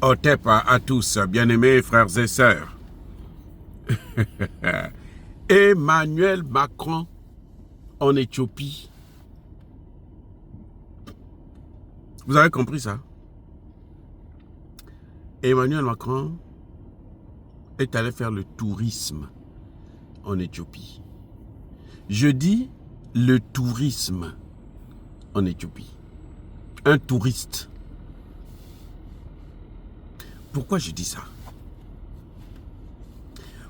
Otep à tous, bien-aimés frères et sœurs. Emmanuel Macron en Éthiopie. Vous avez compris ça? Emmanuel Macron est allé faire le tourisme en Éthiopie. Je dis le tourisme en Éthiopie. Un touriste. Pourquoi je dis ça?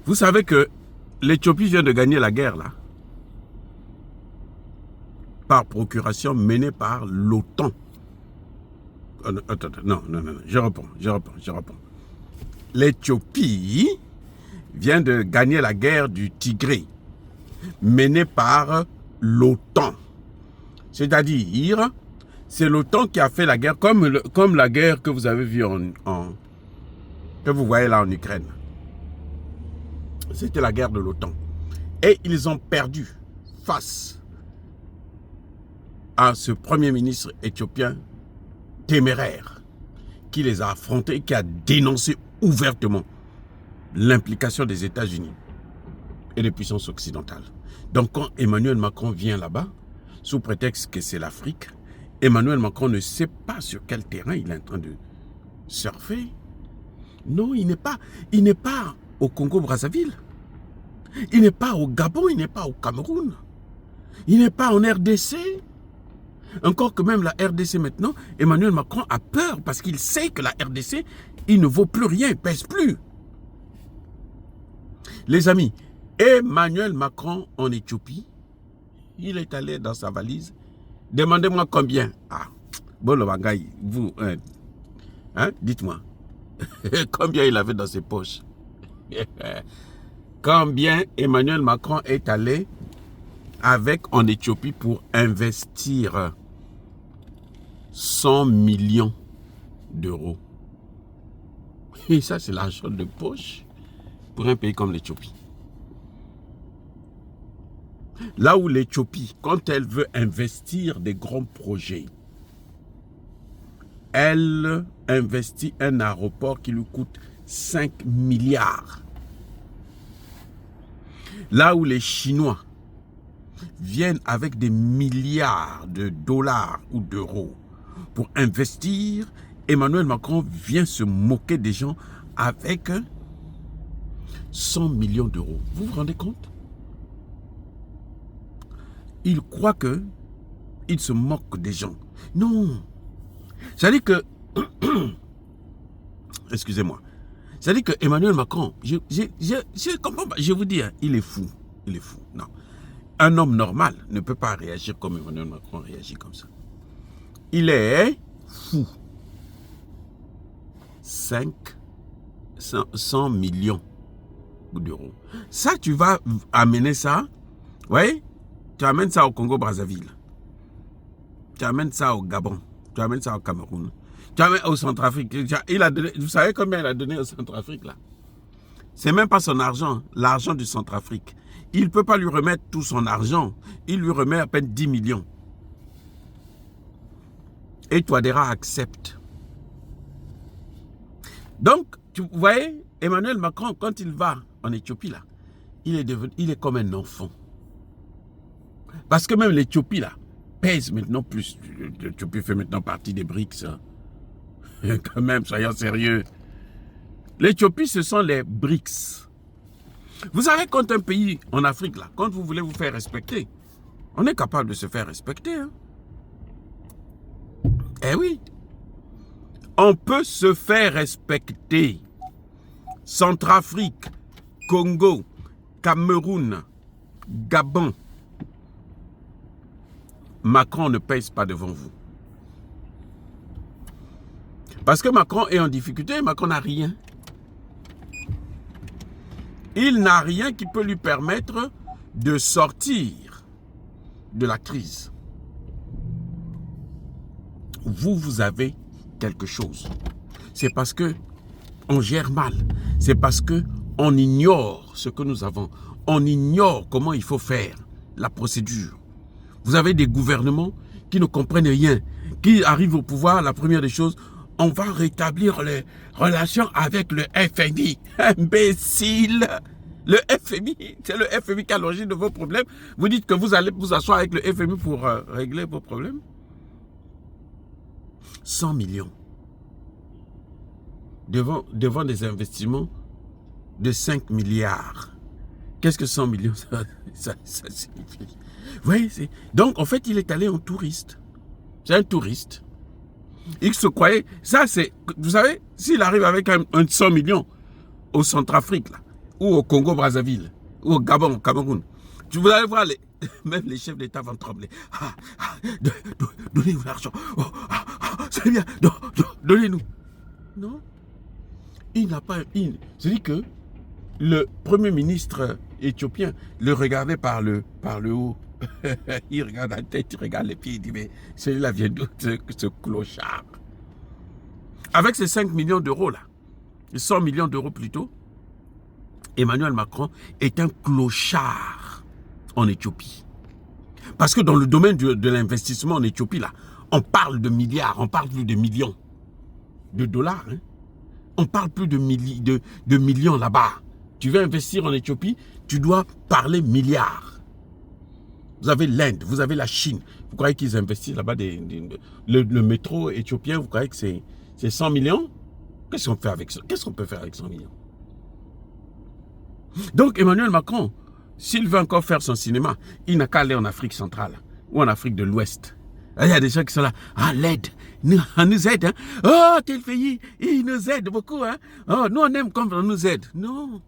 Vous savez que l'Éthiopie vient de gagner la guerre là. Par procuration menée par l'OTAN. Non, je reprends. L'Éthiopie vient de gagner la guerre du Tigré, menée par l'OTAN. C'est-à-dire, c'est l'OTAN qui a fait la guerre, comme la guerre que vous avez vue que vous voyez là en Ukraine. C'était la guerre de l'OTAN. Et ils ont perdu face à ce premier ministre éthiopien téméraire qui les a affrontés, qui a dénoncé ouvertement l'implication des États-Unis et des puissances occidentales. Donc quand Emmanuel Macron vient là-bas, sous prétexte que c'est l'Afrique, Emmanuel Macron ne sait pas sur quel terrain il est en train de surfer. Non, il n'est pas au Congo-Brazzaville. Il n'est pas au Gabon, il n'est pas au Cameroun. Il n'est pas en RDC. Encore que même la RDC maintenant, Emmanuel Macron a peur parce qu'il sait que la RDC, il ne vaut plus rien, il ne pèse plus. Les amis, Emmanuel Macron en Éthiopie, il est allé dans sa valise. Demandez-moi combien. Ah, bon le bagaille, vous, dites-moi. Combien il avait dans ses poches. Combien Emmanuel Macron est allé avec en Éthiopie pour investir 100 millions d'euros. Et ça, c'est l'argent de poche pour un pays comme l'Éthiopie. Là où l'Éthiopie, quand elle veut investir des grands projets, elle investit un aéroport qui lui coûte 5 milliards. Là où les Chinois viennent avec des milliards de dollars ou d'euros pour investir, Emmanuel Macron vient se moquer des gens avec 100 millions d'euros. Vous vous rendez compte? Il croit que il se moque des gens. Non. C'est-à-dire que excusez-moi. C'est-à-dire que Emmanuel Macron, je comprends pas, je vous dis, il est fou. Il est fou. Non. Un homme normal ne peut pas réagir comme Emmanuel Macron réagit comme ça. Il est fou. 100 millions d'euros. Ça, tu vas amener ça, oui, tu amènes ça au Congo-Brazzaville. Tu amènes ça au Gabon. Tu amènes ça au Cameroun. Tu amènes au Centrafrique. Vous savez combien il a donné au Centrafrique là? C'est même pas son argent, l'argent du Centrafrique. Il ne peut pas lui remettre tout son argent. Il lui remet à peine 10 millions. Et Touadéra accepte. Donc, vous voyez, Emmanuel Macron, quand il va en Éthiopie, là, il est comme un enfant. Parce que même l'Éthiopie, là, pèse maintenant plus. L'Éthiopie fait maintenant partie des BRICS. Hein. Quand même, soyons sérieux. L'Éthiopie, ce sont les BRICS. Vous savez, quand un pays en Afrique, là, quand vous voulez vous faire respecter, on est capable de se faire respecter. Hein? Eh oui. On peut se faire respecter. Centrafrique, Congo, Cameroun, Gabon. Macron ne pèse pas devant vous. Parce que Macron est en difficulté, Macron n'a rien. Il n'a rien qui peut lui permettre de sortir de la crise. Vous avez quelque chose. C'est parce que on gère mal. C'est parce que on ignore ce que nous avons. On ignore comment il faut faire la procédure. Vous avez des gouvernements qui ne comprennent rien, qui arrivent au pouvoir, la première des choses, on va rétablir les relations avec le FMI. Imbécile! Le FMI, c'est le FMI qui a l'origine de vos problèmes. Vous dites que vous allez vous asseoir avec le FMI pour régler vos problèmes. 100 millions. Devant des investissements de 5 milliards. Qu'est-ce que 100 millions ça signifie? Oui, donc en fait, il est allé en touriste. C'est un touriste. Il se croyait, ça c'est, vous savez, s'il arrive avec un 100 millions au Centrafrique, là, ou au Congo-Brazzaville, ou au Gabon, au Cameroun, vous allez voir, même les chefs d'État vont trembler. Donnez-nous l'argent. C'est bien, donnez-nous. Non, il n'a pas... C'est-à-dire que le premier ministre éthiopien le regardait par le haut. Il regarde la tête, il regarde les pieds, il dit, mais celui-là vient d'où, ce clochard? Avec ces 5 millions d'euros là, 100 millions d'euros plutôt, Emmanuel Macron est un clochard en Éthiopie. Parce que dans le domaine de l'investissement en Éthiopie, là, on parle de milliards, on parle plus de millions de dollars. Hein? On parle plus de millions là-bas. Tu veux investir en Éthiopie, tu dois parler milliards. Vous avez l'Inde, vous avez la Chine. Vous croyez qu'ils investissent là-bas le métro éthiopien, vous croyez que c'est 100 millions? Qu'est-ce qu'on fait avec ça? Qu'est-ce qu'on peut faire avec 100 millions? Donc Emmanuel Macron, s'il veut encore faire son cinéma, il n'a qu'à aller en Afrique centrale ou en Afrique de l'Ouest. Il y a des gens qui sont là, l'aide, nous aide. Hein? Oh, tel pays, il nous aide beaucoup. Hein? Oh, nous on aime quand on nous aide. Non.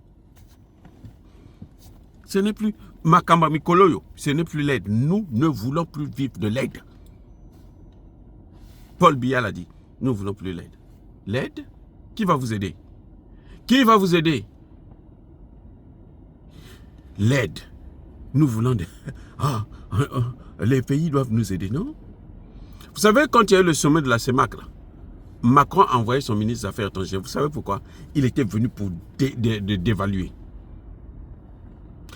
Ce n'est plus Makamba Mikoloyo, ce n'est plus l'aide. Nous ne voulons plus vivre de l'aide. Paul Biya l'a dit, nous ne voulons plus l'aide. L'aide? Qui va vous aider? Qui va vous aider? L'aide. Nous voulons les pays doivent nous aider, non? Vous savez, quand il y a eu le sommet de la CEMAC, là, Macron a envoyé son ministre des Affaires étrangères. Vous savez pourquoi? Il était venu pour dévaluer.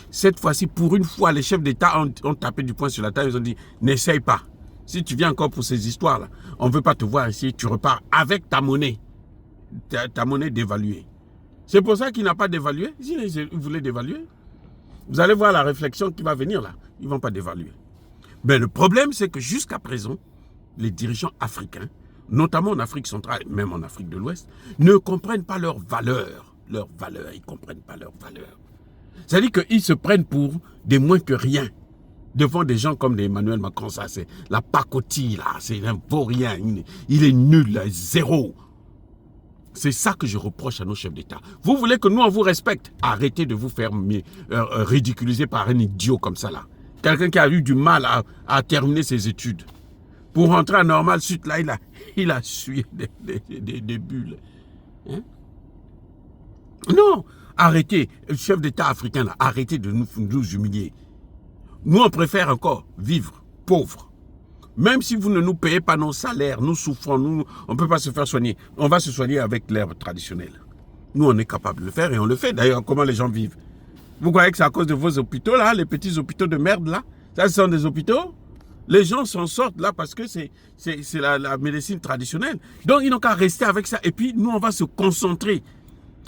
Cette fois-ci, pour une fois, les chefs d'État ont tapé du poing sur la table. Ils ont dit, n'essaye pas. Si tu viens encore pour ces histoires-là, on ne veut pas te voir ici. Tu repars avec ta monnaie. Ta monnaie dévaluée. C'est pour ça qu'il n'a pas dévalué. S'il voulait dévaluer, vous allez voir la réflexion qui va venir là. Ils ne vont pas dévaluer. Mais le problème, c'est que jusqu'à présent, les dirigeants africains, notamment en Afrique centrale, même en Afrique de l'Ouest, ne comprennent pas leurs valeurs. Leurs valeurs, ils ne comprennent pas leurs valeurs. C'est-à-dire qu'ils se prennent pour des moins que rien. Devant des gens comme Emmanuel Macron, ça c'est la pacotille là, c'est un vaurien, il est nul, là, zéro. C'est ça que je reproche à nos chefs d'État. Vous voulez que nous on vous respecte? Arrêtez de vous faire ridiculiser par un idiot comme ça là. Quelqu'un qui a eu du mal à terminer ses études. Pour rentrer à Normal Sud, là, il a sué des bulles. Hein? Non, arrêtez, chef d'État africain, là, arrêtez de nous humilier. Nous, on préfère encore vivre pauvres. Même si vous ne nous payez pas nos salaires, nous souffrons, on ne peut pas se faire soigner. On va se soigner avec l'herbe traditionnelle. Nous, on est capable de le faire et on le fait. D'ailleurs, comment les gens vivent? Vous croyez que c'est à cause de vos hôpitaux, là, les petits hôpitaux de merde, là? Ça, ce sont des hôpitaux? Les gens s'en sortent là parce que c'est la médecine traditionnelle. Donc, ils n'ont qu'à rester avec ça. Et puis, nous, on va se concentrer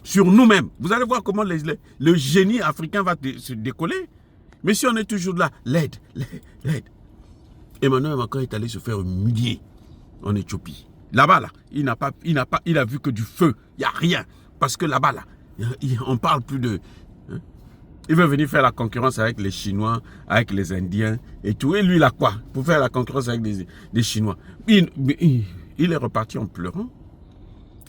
sur nous-mêmes. Vous allez voir comment le génie africain va se décoller. Mais si on est toujours là, l'aide. Emmanuel Macron est allé se faire humilier en Éthiopie. Là-bas, là, il a vu que du feu. Il n'y a rien. Parce que là-bas, là, on ne parle plus de... Hein? Il veut venir faire la concurrence avec les Chinois, avec les Indiens et tout. Et lui, il a quoi? Pour faire la concurrence avec les Chinois. Il est reparti en pleurant.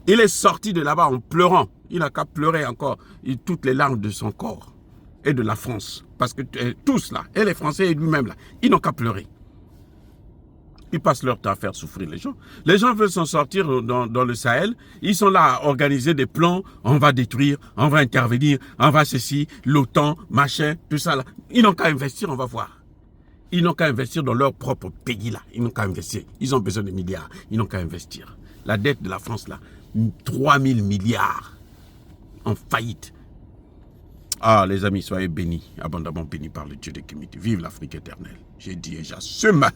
Il est sorti de là-bas en pleurant. Il n'a qu'à pleurer encore toutes les larmes de son corps et de la France. Parce que tous là, et les Français et lui-même là, ils n'ont qu'à pleurer. Ils passent leur temps à faire souffrir les gens. Les gens veulent s'en sortir dans le Sahel. Ils sont là à organiser des plans. On va détruire, on va intervenir, on va ceci, l'OTAN, machin, tout ça là. Ils n'ont qu'à investir, on va voir. Ils n'ont qu'à investir dans leur propre pays là. Ils n'ont qu'à investir. Ils ont besoin de milliards. Ils n'ont qu'à investir. La dette de la France là, 3000 milliards en faillite. Ah, les amis, soyez bénis, abondamment bénis par le Dieu de Kémiti. Vive l'Afrique éternelle. J'ai dit et j'assume.